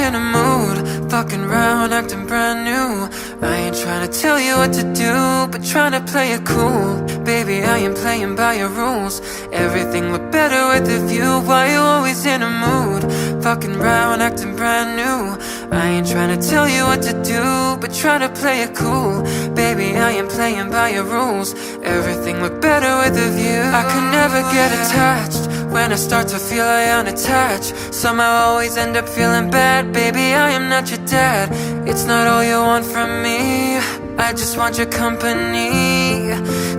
in a mood, fucking around, acting brand new. I ain't trying to tell you what to do, but trying to play it cool. Baby, I ain't playing by your rules. Everything look better with a view. Why you always in a mood, fucking around, acting brand new? I ain't trying to tell you what to do, but trying to play it cool. Baby, I ain't playing by your rules. Everything look better with a view. I could never get attached. When I start to feel I unattached, somehow I always end up feeling bad. Baby, I am not your dad. It's not all you want from me, I just want your company.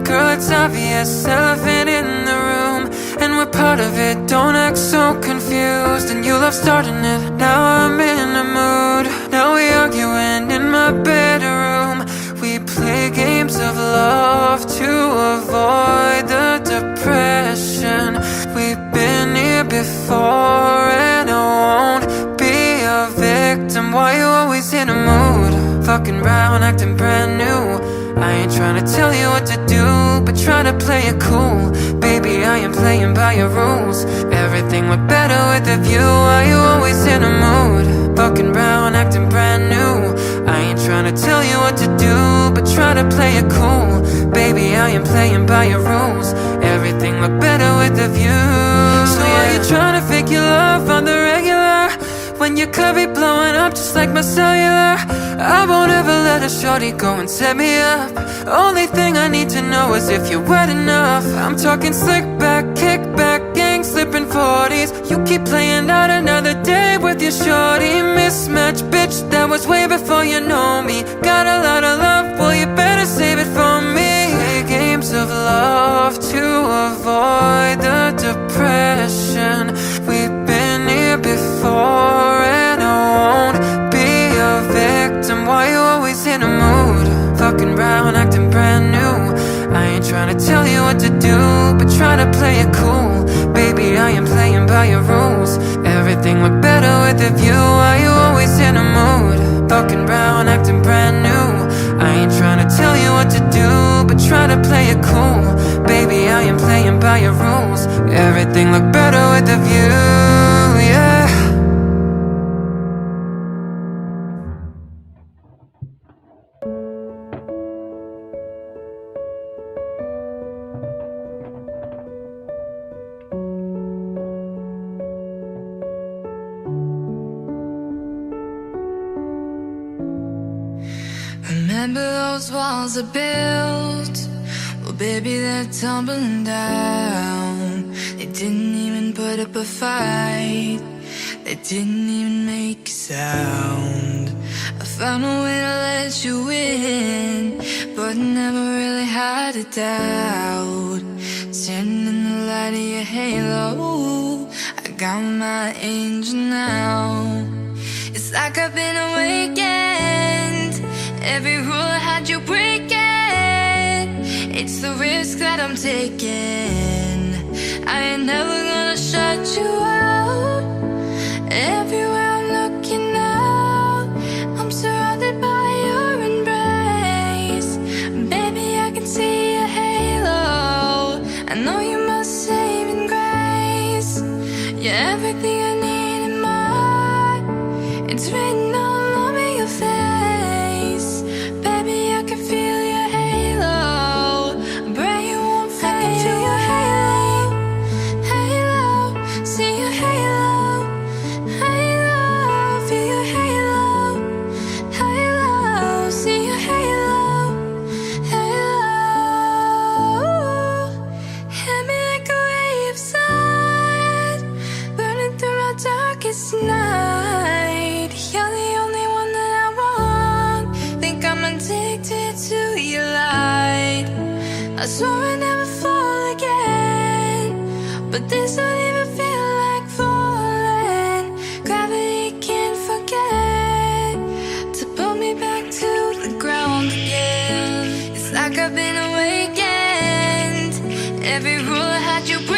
Girl, it's obvious, elephant in the room, and we're part of it. Don't act so confused, and you love starting it. Now I'm in a mood, now we arguing in my bedroom. We play games of love to avoid the depression. We've been here before, and I won't be a victim. Why you always in a mood, fucking round, acting brand new? I ain't trying to tell you what to do, but trying to play it cool. Baby, I am playing by your rules. Everything look better with a view. Why you always in a mood, fucking round, acting brand new? I ain't trying to tell you what to do, but try to play it cool. Baby, I am playing by your rules. Everything look better with a view. So are you trying to fake your love on the regular, when your could be blowing up just like my cellular? I won't ever let a shorty go and set me up. Only thing I need to know is if you're wet enough. I'm talking slick back, kick back, gang slipping 40s. You keep playing out another day with your shorty. Mismatch, bitch, that was way before you know me. Got a lot of love, well you better save it for me. Play games of love to avoid the depression. We've been here before, and I won't be a victim. Why you always in a mood, fucking round, acting brand new? I ain't trying to tell you what to do, but try to play it cool. Baby, I am playing by your rules. Everything look better with a view. Why you always in a mood, fucking round, acting brand new? I ain't trying to tell you what to do, but try to play it cool. Baby, I am playing by your rules. Everything look better with a view, yeah. Remember those walls I built? Well, baby, they're tumbling down. They didn't even put up a fight. They didn't even make a sound. I found a way to let you in, but never really had a doubt. Standing in the light of your halo, I got my angel now. It's like I've been awakened. Every rule I had you breaking. It's the risk that I'm taking. I ain't never gonna shut you out. Everywhere I'm looking now, I'm surrounded by your embrace. Baby, I can see your halo. I know you must save in grace. You're everything I need in my heart. It's written all over your face. Baby, I can feel your halo. Pray you won't fade. I can feel your halo. Halo, see your halo. Halo, feel your halo. Halo, see your halo. Halo, hit me like a wave sun, burning through my darkest night. You're the only one that I want. Think I'm addicted to your light. I swore I'd never fall again, but this don't even feel like falling. Gravity can't forget to pull me back to the ground again. It's like I've been awakened. Every rule I had you break.